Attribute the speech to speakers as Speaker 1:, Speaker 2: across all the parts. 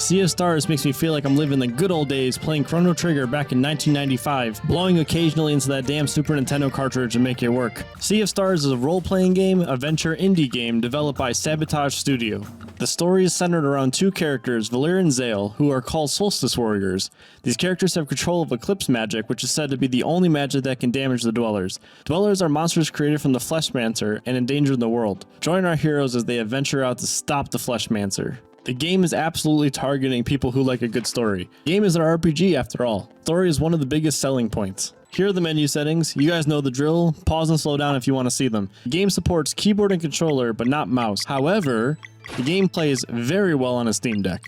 Speaker 1: Sea of Stars makes me feel like I'm living the good old days playing Chrono Trigger back in 1995, blowing occasionally into that damn Super Nintendo cartridge to make it work. Sea of Stars is a role-playing game, adventure indie game developed by Sabotage Studio. The story is centered around two characters, Valir and Zale, who are called Solstice Warriors. These characters have control of Eclipse magic, which is said to be the only magic that can damage the Dwellers. Dwellers are monsters created from the Fleshmancer and endanger the world. Join our heroes as they adventure out to stop the Fleshmancer. The game is absolutely targeting people who like a good story. The game is an RPG after all. Story is one of the biggest selling points. Here are the menu settings. You guys know the drill. Pause and slow down if you want to see them. The game supports keyboard and controller, but not mouse. However, the game plays very well on a Steam Deck.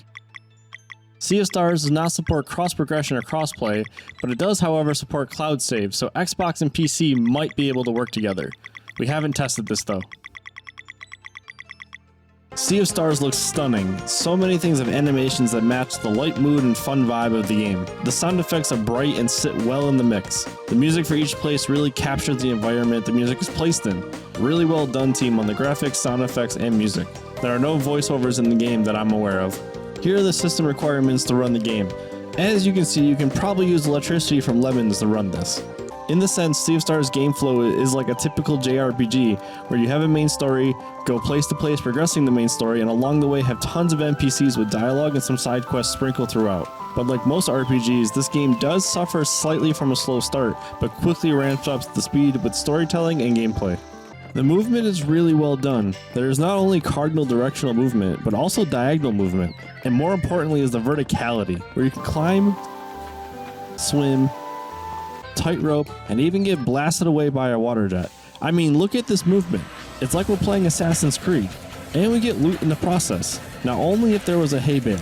Speaker 1: Sea of Stars does not support cross-progression or cross-play, but it does, however, support cloud save, so Xbox and PC might be able to work together. We haven't tested this though. Sea of Stars looks stunning. So many things have animations that match the light mood and fun vibe of the game. The sound effects are bright and sit well in the mix. The music for each place really captures the environment the music is placed in. Really well done team on the graphics, sound effects, and music. There are no voiceovers in the game that I'm aware of. Here are the system requirements to run the game. As you can see, you can probably use electricity from lemons to run this. In the sense, Sea of Stars' game flow is like a typical JRPG, where you have a main story, go place to place progressing the main story, and along the way have tons of NPCs with dialogue and some side quests sprinkled throughout. But like most RPGs, this game does suffer slightly from a slow start, but quickly ramps up the speed with storytelling and gameplay. The movement is really well done. There is not only cardinal directional movement, but also diagonal movement, and more importantly is the verticality, where you can climb, swim, tightrope, and even get blasted away by a water jet. I mean, look at this movement. It's like we're playing Assassin's Creed. And we get loot in the process. Now only if there was a hay bale.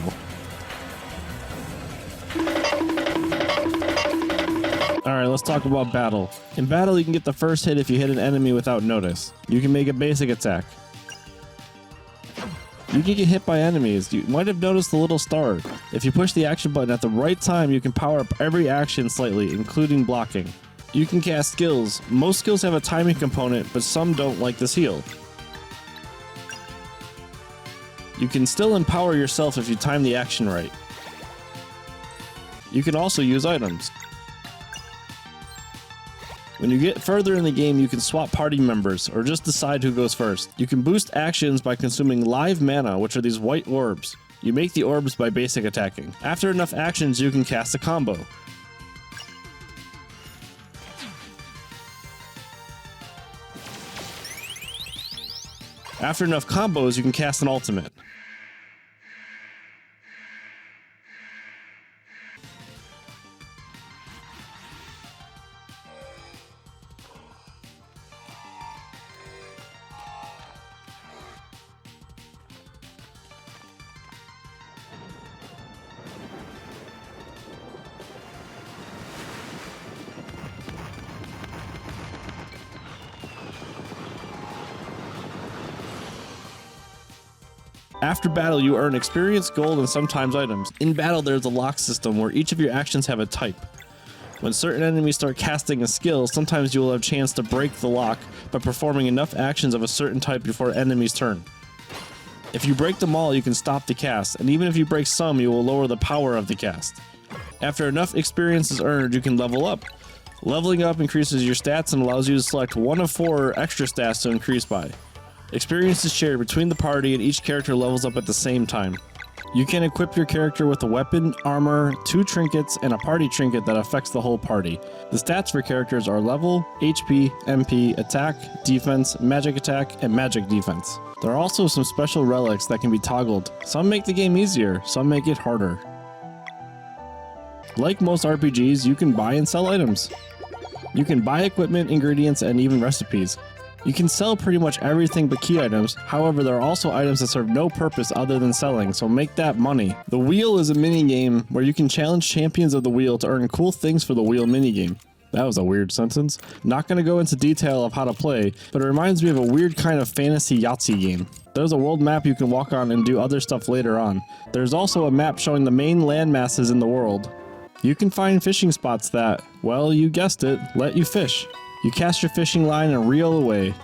Speaker 1: Alright, let's talk about battle. In battle, you can get the first hit if you hit an enemy without notice. You can make a basic attack. You can get hit by enemies. You might have noticed the little star. If you push the action button at the right time, you can power up every action slightly, including blocking. You can cast skills. Most skills have a timing component, but some don't, like this heal. You can still empower yourself if you time the action right. You can also use items. When you get further in the game, you can swap party members, or just decide who goes first. You can boost actions by consuming live mana, which are these white orbs. You make the orbs by basic attacking. After enough actions, you can cast a combo. After enough combos, you can cast an ultimate. After battle, you earn experience, gold, and sometimes items. In battle, there's a lock system where each of your actions have a type. When certain enemies start casting a skill, sometimes you will have a chance to break the lock by performing enough actions of a certain type before an enemy's turn. If you break them all, you can stop the cast, and even if you break some, you will lower the power of the cast. After enough experience is earned, you can level up. Leveling up increases your stats and allows you to select one of 4 extra stats to increase by. Experience is shared between the party and each character levels up at the same time. You can equip your character with a weapon, armor, 2 trinkets, and a party trinket that affects the whole party. The stats for characters are level, HP, MP, attack, defense, magic attack, and magic defense. There are also some special relics that can be toggled. Some make the game easier, some make it harder. Like most RPGs, you can buy and sell items. You can buy equipment, ingredients, and even recipes. You can sell pretty much everything but key items. However, there are also items that serve no purpose other than selling, so make that money. The wheel is a minigame where you can challenge champions of the wheel to earn cool things for the wheel minigame. That was a weird sentence. Not going to go into detail of how to play, but it reminds me of a weird kind of fantasy Yahtzee game. There's a world map you can walk on and do other stuff later on. There's also a map showing the main land masses in the world. You can find fishing spots that, well, you guessed it, let you fish. You cast your fishing line and reel away.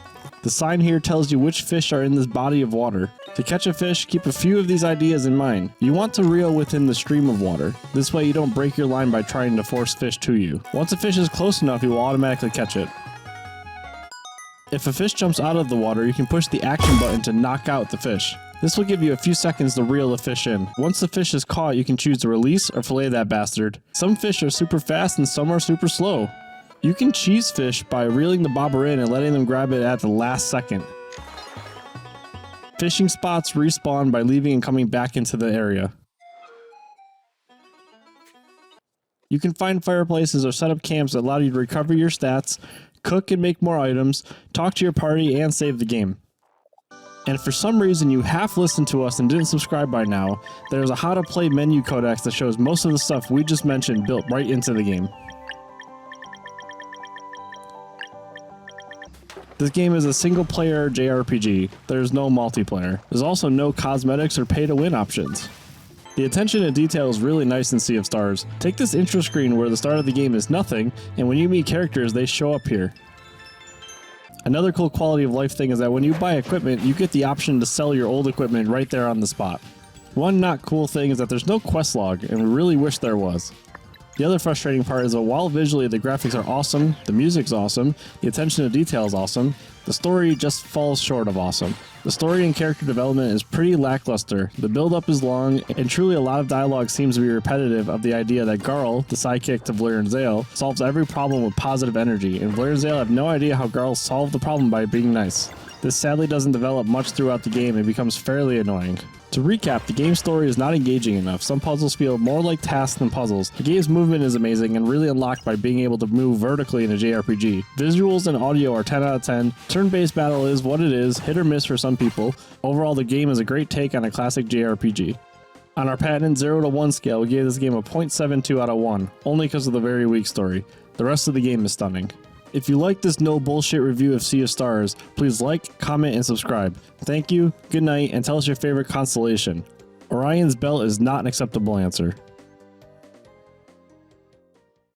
Speaker 1: The sign here tells you which fish are in this body of water. To catch a fish, keep a few of these ideas in mind. You want to reel within the stream of water. This way you don't break your line by trying to force fish to you. Once a fish is close enough, you will automatically catch it. If a fish jumps out of the water, you can push the action button to knock out the fish. This will give you a few seconds to reel the fish in. Once the fish is caught, you can choose to release or fillet that bastard. Some fish are super fast and some are super slow. You can cheese fish by reeling the bobber in and letting them grab it at the last second. Fishing spots respawn by leaving and coming back into the area. You can find fireplaces or set up camps that allow you to recover your stats, cook and make more items, talk to your party, and save the game. And if for some reason you half listened to us and didn't subscribe by now, there's a how to play menu codex that shows most of the stuff we just mentioned built right into the game. This game is a single-player JRPG. There's no multiplayer. There's also no cosmetics or pay-to-win options. The attention to detail is really nice in Sea of Stars. Take this intro screen where the start of the game is nothing, and when you meet characters, they show up here. Another cool quality of life thing is that when you buy equipment, you get the option to sell your old equipment right there on the spot. One not cool thing is that there's no quest log, and we really wish there was. The other frustrating part is that while visually the graphics are awesome, the music's awesome, the attention to detail is awesome, the story just falls short of awesome. The story and character development is pretty lackluster, the build-up is long, and truly a lot of dialogue seems to be repetitive of the idea that Garl, the sidekick to Vlair and Zale, solves every problem with positive energy, and Vlair and Zale have no idea how Garl solved the problem by being nice. This sadly doesn't develop much throughout the game and becomes fairly annoying. To recap, the game's story is not engaging enough. Some puzzles feel more like tasks than puzzles. The game's movement is amazing and really unlocked by being able to move vertically in a JRPG. Visuals and audio are 10 out of 10. Turn-based battle is what it is, hit or miss for some people. Overall, the game is a great take on a classic JRPG. On our patent 0 to 1 scale, we gave this game a 0.72 out of 1, only because of the very weak story. The rest of the game is stunning. If you like this no bullshit review of Sea of Stars, please like, comment, and subscribe. Thank you, good night, and tell us your favorite constellation. Orion's Belt is not an acceptable answer.